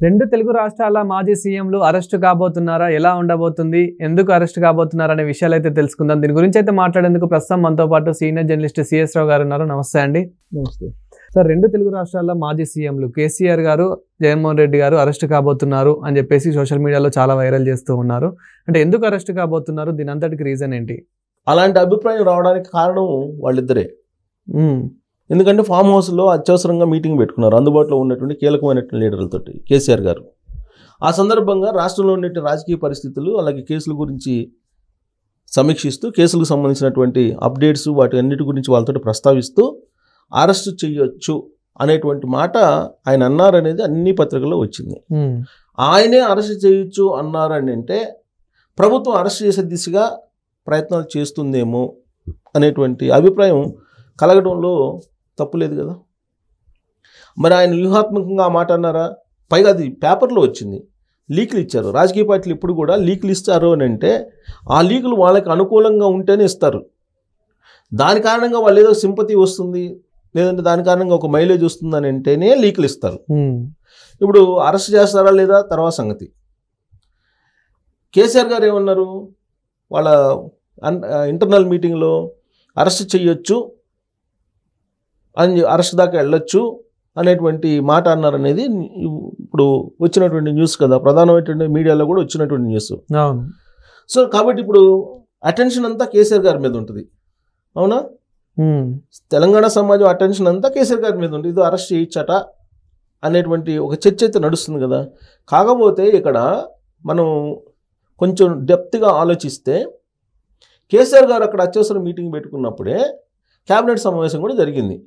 రెండు తెలుగు రాష్ట్రాల మాజీ సీఎంలు అరెస్టు కాబోతున్నారా, ఎలా ఉండబోతుంది, ఎందుకు అరెస్టు కాబోతున్నారు అనే విషయాలు అయితే తెలుసుకుందాం. దీని గురించి అయితే మాట్లాడేందుకు ప్రస్తుతం మనతో పాటు సీనియర్ జర్నలిస్ట్ సిఎస్ రావు గారు ఉన్నారు. నమస్తే అండి. నమస్తే సార్, రెండు తెలుగు రాష్ట్రాల మాజీ సీఎంలు కేసీఆర్ గారు, జగన్మోహన్ రెడ్డి గారు అరెస్టు కాబోతున్నారు అని చెప్పేసి సోషల్ మీడియాలో చాలా వైరల్ చేస్తూ ఉన్నారు. అంటే ఎందుకు అరెస్టు కాబోతున్నారు, దీని అంతటికి రీజన్ ఏంటి? అలాంటి అభిప్రాయం రావడానికి కారణం వాళ్ళిద్దరే. ఎందుకంటే ఫామ్ హౌస్లో అత్యవసరంగా మీటింగ్ పెట్టుకున్నారు అందుబాటులో ఉన్నటువంటి కీలకమైనటువంటి లీడర్లతోటి కేసీఆర్ గారు. ఆ సందర్భంగా రాష్ట్రంలో ఉన్నటువంటి రాజకీయ పరిస్థితులు అలాగే కేసుల గురించి సమీక్షిస్తూ కేసులకు సంబంధించినటువంటి అప్డేట్స్ వాటి అన్నిటి గురించి వాళ్ళతో ప్రస్తావిస్తూ అరెస్టు చేయొచ్చు అనేటువంటి మాట ఆయన అన్నారనేది అన్ని పత్రికల్లో వచ్చింది. ఆయనే అరెస్ట్ చేయొచ్చు అన్నారని అంటే ప్రభుత్వం అరెస్ట్ చేసే దిశగా ప్రయత్నాలు చేస్తుందేమో అనేటువంటి అభిప్రాయం కలగడంలో తప్పు లేదు కదా. మరి ఆయన వ్యూహాత్మకంగా ఆ మాట అన్నారా? పైగా అది పేపర్లో వచ్చింది, లీకులు ఇచ్చారు. రాజకీయ పార్టీలు ఇప్పుడు కూడా లీకులు ఇస్తారు అని అంటే ఆ లీకులు వాళ్ళకి అనుకూలంగా ఉంటేనే ఇస్తారు. దాని కారణంగా వాళ్ళు ఏదో సింపతి వస్తుంది, లేదంటే దాని కారణంగా ఒక మైలేజ్ వస్తుందని అంటేనే లీకులు ఇస్తారు. ఇప్పుడు అరెస్ట్ చేస్తారా లేదా తర్వాత సంగతి. కేసీఆర్ గారు ఏమన్నారు, వాళ్ళ ఇంటర్నల్ మీటింగ్లో అరెస్ట్ చేయొచ్చు అని, అరెస్ట్ దాకా వెళ్ళొచ్చు అనేటువంటి మాట అన్నారనేది ఇప్పుడు వచ్చినటువంటి న్యూస్ కదా, ప్రధానమైనటువంటి మీడియాలో కూడా వచ్చినటువంటి న్యూస్. సో కాబట్టి ఇప్పుడు అటెన్షన్ అంతా కేసీఆర్ గారి మీద ఉంటుంది, అవునా? తెలంగాణ సమాజం అటెన్షన్ అంతా కేసీఆర్ గారి మీద ఉంటుంది. ఇది అరెస్ట్ చేయొచ్చట అనేటువంటి ఒక చర్చ అయితే నడుస్తుంది కదా. కాకపోతే ఇక్కడ మనం కొంచెం డెప్త్గా ఆలోచిస్తే కేసీఆర్ గారు అక్కడ అత్యవసర మీటింగ్ పెట్టుకున్నప్పుడే క్యాబినెట్ సమావేశం కూడా జరిగింది.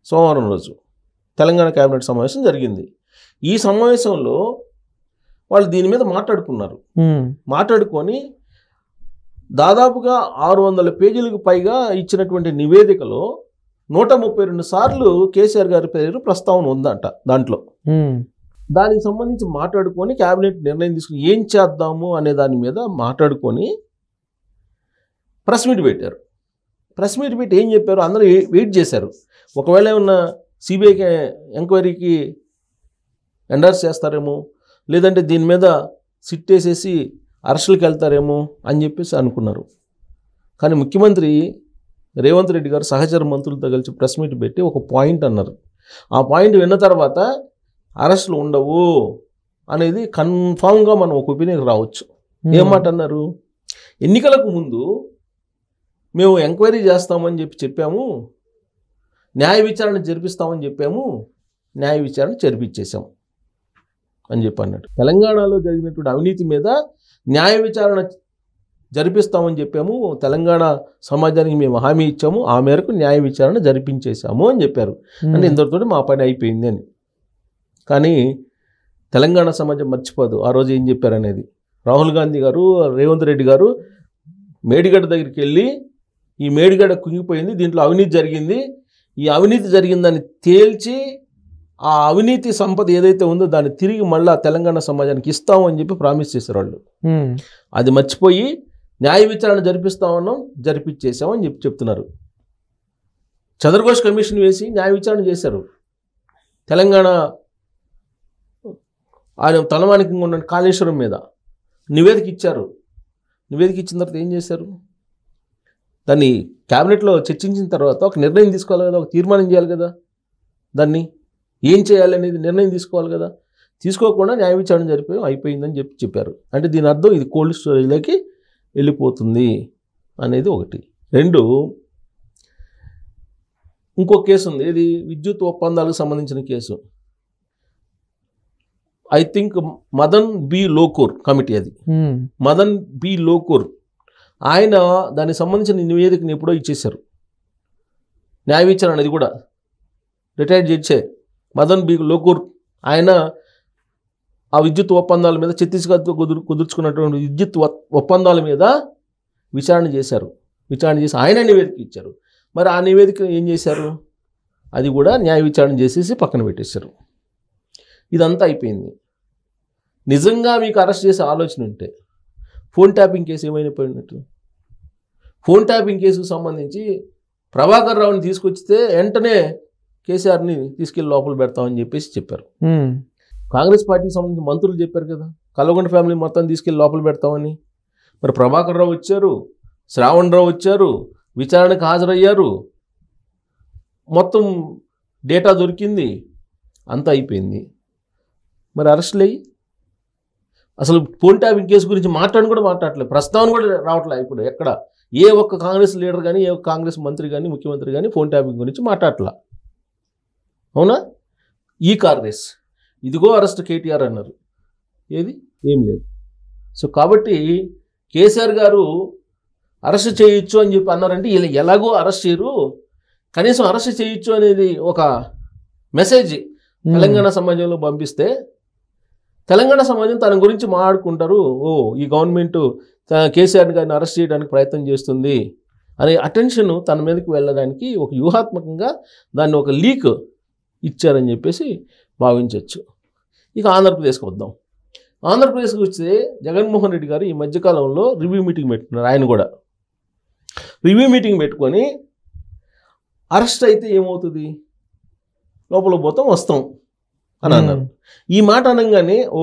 సోమవారం రోజు తెలంగాణ క్యాబినెట్ సమావేశం జరిగింది. ఈ సమావేశంలో వాళ్ళు దీని మీద మాట్లాడుకున్నారు. మాట్లాడుకొని దాదాపుగా 600 పేజీలకు పైగా ఇచ్చినటువంటి నివేదికలో 132 సార్లు కేసీఆర్ గారి పేరు ప్రస్తావన ఉందంట దాంట్లో. దానికి సంబంధించి మాట్లాడుకొని క్యాబినెట్ నిర్ణయం తీసుకుని ఏం చేద్దాము అనే దాని మీద మాట్లాడుకొని ప్రెస్ మీట్ పెట్టారు. ప్రెస్ మీట్ పెట్టి ఏం చెప్పారు, అందరూ వెయిట్ చేశారు. ఒకవేళ ఏమన్నా సిబిఐకి ఎంక్వైరీకి ఎండార్స్ చేస్తారేమో, లేదంటే దీని మీద సిట్ వేసేసి అరెస్టులకు వెళ్తారేమో అని చెప్పేసి అనుకున్నారు. కానీ ముఖ్యమంత్రి రేవంత్ రెడ్డి గారు సహచర మంత్రులతో కలిసి ప్రెస్ మీట్ పెట్టి ఒక పాయింట్ అన్నారు. ఆ పాయింట్ విన్న తర్వాత అరెస్టులు ఉండవు అనేది కన్ఫామ్గా మనం ఒక ఒపీనియన్ రావచ్చు. ఏమాట అన్నారు, ఎన్నికలకు ముందు మేము ఎంక్వైరీ చేస్తామని చెప్పాము, న్యాయ విచారణ జరిపిస్తామని చెప్పాము, న్యాయ విచారణ జరిపించేసాం అని చెప్పి అన్నాడు. తెలంగాణలో జరిగినటువంటి అవినీతి మీద న్యాయ విచారణ జరిపిస్తామని చెప్పాము, తెలంగాణ సమాజానికి మేము హామీ ఇచ్చాము, ఆ మేరకు న్యాయ విచారణ జరిపించేసాము అని చెప్పారు. అంటే ఇంతటితో మా పని అయిపోయింది అని. కానీ తెలంగాణ సమాజం మర్చిపోదు ఆ రోజు ఏం చెప్పారనేది. రాహుల్ గాంధీ గారు, రేవంత్ రెడ్డి గారు మేడిగడ్డ దగ్గరికి వెళ్ళి ఈ మేడిగడ్డ కుంగిపోయింది, దీంట్లో అవినీతి జరిగింది, ఈ అవినీతి జరిగిందని తేల్చి ఆ అవినీతి సంపద ఏదైతే ఉందో దాన్ని తిరిగి మళ్ళా తెలంగాణ సమాజానికి ఇస్తామని చెప్పి ప్రామిస్ చేశారు వాళ్ళు. అది మర్చిపోయి న్యాయ విచారణ జరిపిస్తామన్నాం, జరిపించేసామని చెప్తున్నారు. చంద్రఘోష్ కమిషన్ వేసి న్యాయ విచారణ చేశారు. తెలంగాణ ఆయన తలమానికంగా ఉన్న కాళేశ్వరం మీద నివేదిక ఇచ్చారు. నివేదిక ఇచ్చిన తర్వాత ఏం చేశారు, దాన్ని క్యాబినెట్లో చర్చించిన తర్వాత ఒక నిర్ణయం తీసుకోవాలి కదా, ఒక తీర్మానం చేయాలి కదా, దాన్ని ఏం చేయాలి అనేది నిర్ణయం తీసుకోవాలి కదా. తీసుకోకుండా న్యాయ విచారణ అయిపోయిందని చెప్పారు. అంటే దీని అర్థం ఇది కోల్డ్ స్టోరేజ్లోకి వెళ్ళిపోతుంది అనేది ఒకటి. రెండు, ఇంకో కేసు ఉంది, ఇది విద్యుత్ ఒప్పందాలకు సంబంధించిన కేసు. I think Madan B Lokur committee, అది మదన్ బి లోకూర్ ఆయన దానికి సంబంధించిన నివేదికను ఎప్పుడో ఇచ్చేశారు. న్యాయ విచారణ అది కూడా రిటైర్డ్ జడ్జే మదన్ బి లోకూర్ ఆయన ఆ విద్యుత్ ఒప్పందాల మీద ఛత్తీస్గఢ్తో కుదుర్చుకున్నటువంటి విద్యుత్ ఒప్పందాల మీద విచారణ చేశారు. విచారణ చేసి ఆయన నివేదిక ఇచ్చారు. మరి ఆ నివేదిక ఏం చేశారు, అది కూడా న్యాయ విచారణ చేసేసి పక్కన పెట్టేశారు. ఇదంతా అయిపోయింది. నిజంగా మీకు అరెస్ట్ చేసే ఆలోచన ఉంటే ఫోన్ ట్యాపింగ్ కేసు ఏమైనా పోయినట్టు. ఫోన్ ట్యాపింగ్ కేసుకు సంబంధించి ప్రభాకర్ రావుని తీసుకొచ్చితే వెంటనే కేసీఆర్ని తీసుకెళ్ళి లోపల పెడతామని చెప్పేసి చెప్పారు. కాంగ్రెస్ పార్టీకి సంబంధించిన మంత్రులు చెప్పారు కదా, కల్వకుంట్ల ఫ్యామిలీ మొత్తం తీసుకెళ్ళి లోపల పెడతామని. మరి ప్రభాకర్ రావు వచ్చారు, శ్రావణ్ రావు వచ్చారు, విచారణకు హాజరయ్యారు, మొత్తం డేటా దొరికింది, అంతా అయిపోయింది. మరి అరెస్టులు అయ్యి అసలు ఫోన్ ట్యాపింగ్ కేసు గురించి మాట్లాడట్లేదు, ప్రస్తావన కూడా రావట్లేదు. ఇప్పుడు ఎక్కడ ఏ ఒక్క కాంగ్రెస్ లీడర్ కానీ, ఏ ఒక్క కాంగ్రెస్ మంత్రి కానీ, ముఖ్యమంత్రి కానీ ఫోన్ ట్యాపింగ్ గురించి మాట్లాడట్లా. అవునా? ఈ కార్ రేస్, ఇదిగో అరెస్ట్ కేటీఆర్ అన్నారు, ఏది ఏం లేదు. సో కాబట్టి కేసీఆర్ గారు అరెస్ట్ చేయొచ్చు అని చెప్పి అన్నారంటే ఎలాగో అరెస్ట్ చేయరు, కనీసం అరెస్ట్ చేయొచ్చు అనేది ఒక మెసేజ్ తెలంగాణ సమాజంలో పంపిస్తే తెలంగాణ సమాజం తన గురించి మాట్లాడుకుంటారు. ఓ, ఈ గవర్నమెంట్ కేసీఆర్ గారిని అరెస్ట్ చేయడానికి ప్రయత్నం చేస్తుంది అనే అటెన్షన్ తన మీదకి వెళ్ళడానికి ఒక వ్యూహాత్మకంగా దాన్ని ఒక లీక్ ఇచ్చారని చెప్పేసి భావించవచ్చు. ఇక ఆంధ్రప్రదేశ్కి వద్దాం. ఆంధ్రప్రదేశ్కి వస్తే జగన్మోహన్ రెడ్డి గారు ఈ మధ్యకాలంలో రివ్యూ మీటింగ్ పెట్టుకున్నారు. ఆయన కూడా రివ్యూ మీటింగ్ పెట్టుకొని అరెస్ట్ అయితే ఏమవుతుంది, లోపల పోతాం వస్తాం అని అన్నారు. ఈ మాట అనగానే ఓ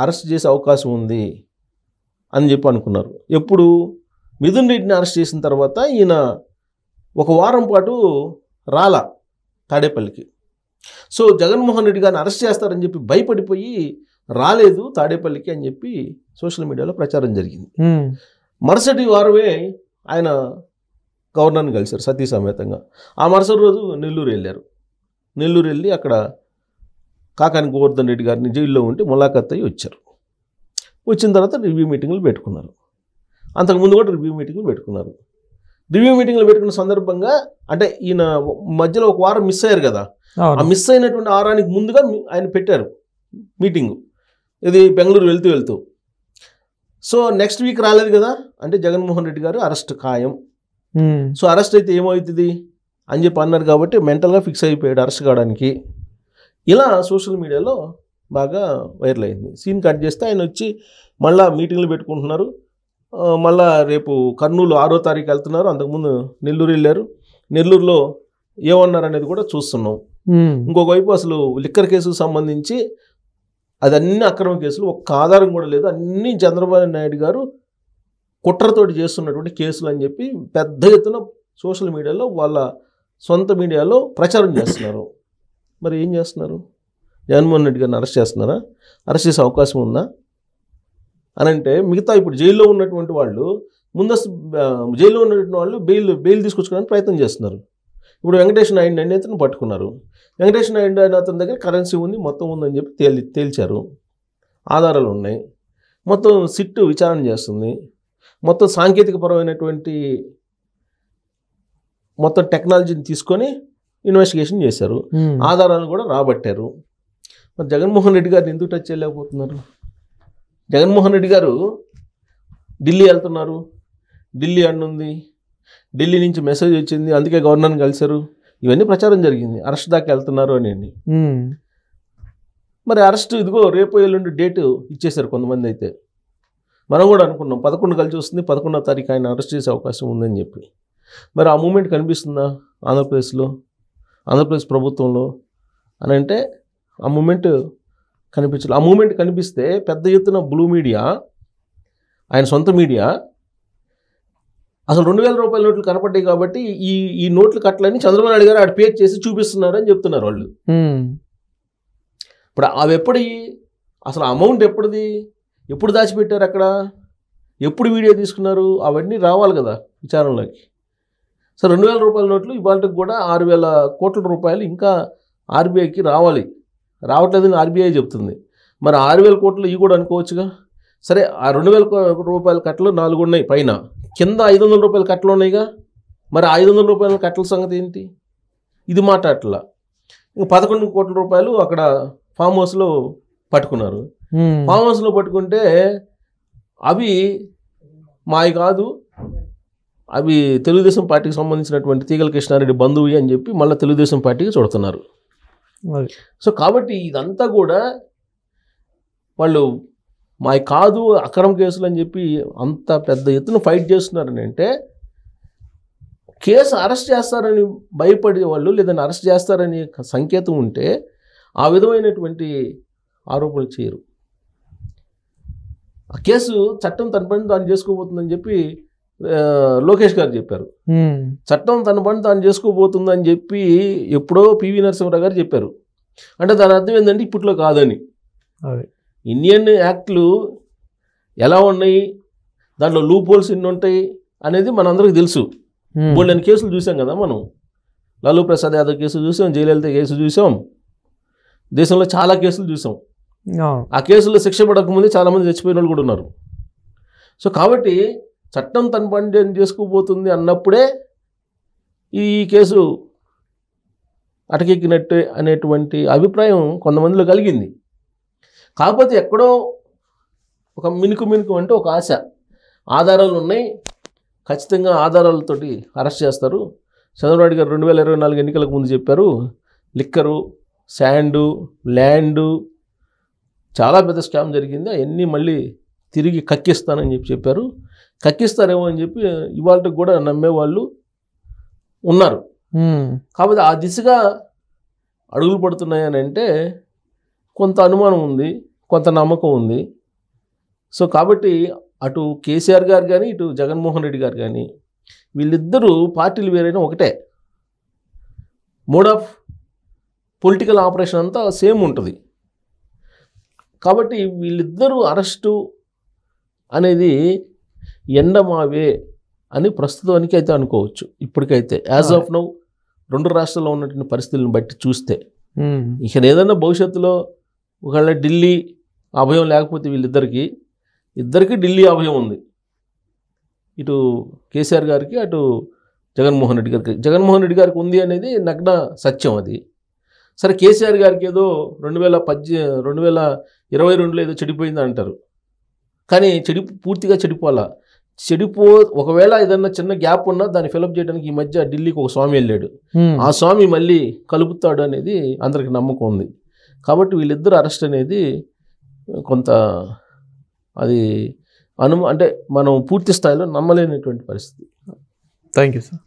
అరెస్ట్ చేసే అవకాశం ఉంది అని చెప్పి అనుకున్నారు. ఎప్పుడు మిథున్ రెడ్డిని అరెస్ట్ చేసిన తర్వాత ఈయన ఒక వారం పాటు రాలా తాడేపల్లికి. సో జగన్మోహన్ రెడ్డి గారిని అరెస్ట్ చేస్తారని చెప్పి భయపడిపోయి రాలేదు తాడేపల్లికి అని చెప్పి సోషల్ మీడియాలో ప్రచారం జరిగింది. మరుసటి వారమే ఆయన గవర్నర్ని కలిశారు సతీ సమేతంగా. ఆ మరుసటి రోజు నెల్లూరు వెళ్ళారు. నెల్లూరు వెళ్ళి అక్కడ కాకాని గోవర్ధన్ రెడ్డి గారిని జైల్లో ఉంటే ములాఖత్ అయ్యి వచ్చారు. వచ్చిన తర్వాత రివ్యూ మీటింగ్లు పెట్టుకున్నారు. అంతకుముందు కూడా రివ్యూ మీటింగ్లు పెట్టుకున్నారు. రివ్యూ మీటింగ్లు పెట్టుకున్న సందర్భంగా అంటే ఈయన మధ్యలో ఒక వారం మిస్ అయ్యారు కదా, ఆ మిస్ అయినటువంటి వారానికి ముందుగా ఆయన పెట్టారు మీటింగు, ఇది బెంగళూరు వెళ్తూ. సో నెక్స్ట్ వీక్ రాలేదు కదా, అంటే జగన్మోహన్ రెడ్డి గారు అరెస్ట్ ఖాయం. సో అరెస్ట్ అయితే ఏమవుతుంది అని చెప్పి అన్నారు కాబట్టి మెంటల్గా ఫిక్స్ అయిపోయాడు అరెస్ట్ కావడానికి. ఇలా సోషల్ మీడియాలో బాగా వైరల్ అయింది. సీన్ కట్ చేస్తే ఆయన వచ్చి మళ్ళీ మీటింగ్లు పెట్టుకుంటున్నారు. మళ్ళీ రేపు కర్నూలు 6వ తారీఖు వెళ్తున్నారు. అంతకుముందు నెల్లూరు వెళ్ళారు. నెల్లూరులో ఏమన్నారు అనేది కూడా చూస్తున్నాం. ఇంకొక వైపు అసలు లిక్కర్ కేసుకు సంబంధించి అది అన్ని అక్రమ కేసులు, ఒక్క ఆధారం కూడా లేదు, అన్నీ చంద్రబాబు నాయుడు గారు కుట్రతోటి చేస్తున్నటువంటి కేసులు అని చెప్పి పెద్ద ఎత్తున సోషల్ మీడియాలో వాళ్ళ సొంత మీడియాలో ప్రచారం చేస్తున్నారు. మరి ఏం చేస్తున్నారు? జగన్మోహన్ రెడ్డి గారిని అరెస్ట్ చేస్తున్నారా? అరెస్ట్ చేసే అవకాశం ఉందా అని అంటే మిగతా ఇప్పుడు జైల్లో ఉన్నటువంటి వాళ్ళు ముందస్తు జైల్లో ఉన్నటువంటి వాళ్ళు బెయిల్ తీసుకొచ్చుకోవడానికి ప్రయత్నం చేస్తున్నారు. ఇప్పుడు వెంకటేష్ నాయుడు అనే అతను పట్టుకున్నారు. వెంకటేష్ నాయుడు అనే అతని దగ్గర కరెన్సీ ఉంది, మొత్తం ఉందని చెప్పి తేల్చారు. ఆధారాలు ఉన్నాయి. మొత్తం సిట్ విచారణ చేస్తుంది. మొత్తం సాంకేతికపరమైనటువంటి మొత్తం టెక్నాలజీని తీసుకొని ఇన్వెస్టిగేషన్ చేశారు. ఆధారాలను కూడా రాబట్టారు. మరి జగన్మోహన్ రెడ్డి గారిని ఎందుకు టచ్ చేయలేకపోతున్నారు? జగన్మోహన్ రెడ్డి గారు ఢిల్లీ వెళ్తున్నారు, ఢిల్లీ అన్నుంది, ఢిల్లీ నుంచి మెసేజ్ వచ్చింది, అందుకే గవర్నర్ని కలిశారు, ఇవన్నీ ప్రచారం జరిగింది. అరెస్ట్ దాకా వెళ్తున్నారు అని. మరి అరెస్ట్ ఇదిగో రేపు ఎల్లుండి డేటు ఇచ్చేశారు కొంతమంది. అయితే మనం కూడా అనుకున్నాం 11 కలిసి వస్తుంది, 11వ తారీఖు ఆయన అరెస్ట్ చేసే అవకాశం ఉందని చెప్పి. మరి ఆ మూమెంట్ కనిపిస్తుందా ఆంధ్రప్రదేశ్ ప్రభుత్వంలో అని అంటే ఆ మూమెంట్ కనిపించలేదు. ఆ మూమెంట్ కనిపిస్తే పెద్ద ఎత్తున బ్లూ మీడియా, ఆయన సొంత మీడియా అసలు 2000 రూపాయల నోట్లు కనపడ్డాయి కాబట్టి ఈ నోట్లు కట్టలని చంద్రబాబు నాయుడు గారు ఆడ పే చేసి చూపిస్తున్నారు అని చెప్తున్నారు వాళ్ళు. ఇప్పుడు అవి ఎప్పటి అసలు అమౌంట్ ఎప్పటిది, ఎప్పుడు దాచిపెట్టారు, అక్కడ ఎప్పుడు వీడియో తీసుకున్నారు, అవన్నీ రావాలి కదా విచారణలోకి. సో 2000 రూపాయల నోట్లు ఇవాళకి కూడా 6000 కోట్ల రూపాయలు ఇంకా ఆర్బీఐకి రావాలి, రావట్లేదని ఆర్బీఐ చెప్తుంది. మరి 6000 కోట్లు ఇవి కూడా అనుకోవచ్చుగా. సరే, ఆ 2000 రూపాయల కట్టలు 4 ఉన్నాయి, పైన కింద 500 రూపాయల కట్టలు ఉన్నాయిగా. మరి 500 రూపాయల కట్టల సంగతి ఏంటి? ఇది మాట్లాడట్లా. ఇంకా 11 కోట్ల రూపాయలు అక్కడ ఫామ్ హౌస్లో పట్టుకున్నారు. ఫామ్ హౌస్లో పట్టుకుంటే అవి మావి కాదు, అవి తెలుగుదేశం పార్టీకి సంబంధించినటువంటి తీగల కృష్ణారెడ్డి బంధువు అని చెప్పి మళ్ళీ తెలుగుదేశం పార్టీకి చూడుతున్నారు. సో కాబట్టి ఇదంతా కూడా వాళ్ళు మావి కాదు, అక్రమ కేసులు అని చెప్పి అంత పెద్ద ఎత్తున ఫైట్ చేస్తున్నారని అంటే కేసు అరెస్ట్ చేస్తారని భయపడే వాళ్ళు, లేదంటే అరెస్ట్ చేస్తారని సంకేతం ఉంటే ఆ విధమైనటువంటి ఆరోపణలు చేయరు. ఆ కేసు చట్టం తన పని తాను చేసుకోబోతుందని చెప్పి లోకేష్ గారు చెప్పారు. చట్టం తన పని తాను చేసుకోబోతుందని చెప్పి ఎప్పుడో పివి నరసింహరావు గారు చెప్పారు. అంటే దాని అర్థం ఏంటంటే ఇప్పట్లో కాదని. ఇండియన్ యాక్ట్లు ఎలా ఉన్నాయి, దాంట్లో లూప్ హోల్స్ ఎన్ని ఉంటాయి అనేది మనందరికీ తెలుసు. బోల్డెన్ కేసులు చూసాం కదా మనం. లాలూ ప్రసాద్ యాదవ్ కేసు చూసాం, జయలలిత కేసు చూసాం, దేశంలో చాలా కేసులు చూసాం. ఆ కేసుల్లో శిక్ష పడకముందే చాలామంది చచ్చిపోయిన వాళ్ళు కూడా ఉన్నారు. సో కాబట్టి చట్టం తన పని చేసుకోబోతుంది అన్నప్పుడే ఈ కేసు అటకెక్కినట్టే అనేటువంటి అభిప్రాయం కొంతమందిలో కలిగింది. కాకపోతే ఎక్కడో ఒక మినుకు అంటే ఒక ఆశ, ఆధారాలు ఉన్నాయి, ఖచ్చితంగా ఆధారాలతోటి అరెస్ట్ చేస్తారు. చంద్రబాబు నాయుడు గారు 2024 ఎన్నికలకు ముందు చెప్పారు, లిక్కరు, శాండు, ల్యాండు చాలా పెద్ద స్కామ్ జరిగింది, అవన్నీ మళ్ళీ తిరిగి కక్కిస్తానని చెప్పారు. కక్కిస్తారేమో అని చెప్పి ఇవాళకి కూడా నమ్మేవాళ్ళు ఉన్నారు. కాబట్టి ఆ దిశగా అడుగులు పడుతున్నాయని అంటే కొంత అనుమానం ఉంది, కొంత నమ్మకం ఉంది. సో కాబట్టి అటు కేసీఆర్ గారు కానీ ఇటు జగన్మోహన్ రెడ్డి గారు కానీ వీళ్ళిద్దరూ పార్టీలు వేరైనా ఒకటే, మోడ్ ఆఫ్ పొలిటికల్ ఆపరేషన్ అంతా సేమ్ ఉంటుంది. కాబట్టి వీళ్ళిద్దరూ అరెస్టు అనేది ఎండమావే అని ప్రస్తుతానికి అయితే అనుకోవచ్చు. ఇప్పటికైతే యాజ్ ఆఫ్ నౌ రెండు రాష్ట్రాల్లో ఉన్నటువంటి పరిస్థితులను బట్టి చూస్తే ఇక ఏదైనా భవిష్యత్తులో ఒకవేళ ఢిల్లీ అభయం లేకపోతే వీళ్ళిద్దరికీ ఢిల్లీ అభయం ఉంది. ఇటు కేసీఆర్ గారికి అటు జగన్మోహన్ రెడ్డి గారికి ఉంది అనేది నగ్న సత్యం. అది సరే, కేసీఆర్ గారికి ఏదో 2022లో ఏదో చెడిపోయింది అంటారు, కానీ పూర్తిగా చెడిపోవాలా. ఒకవేళ ఏదన్నా చిన్న గ్యాప్ ఉన్నా దాన్ని ఫిలప్ చేయడానికి ఈ మధ్య ఢిల్లీకి ఒక స్వామి వెళ్ళాడు. ఆ స్వామి మళ్ళీ కలుపుతాడు అనేది అందరికి నమ్మకం ఉంది. కాబట్టి వీళ్ళిద్దరు అరెస్ట్ అనేది కొంత అది అంటే మనం పూర్తి స్థాయిలో నమ్మలేనటువంటి పరిస్థితి. Thank you sir.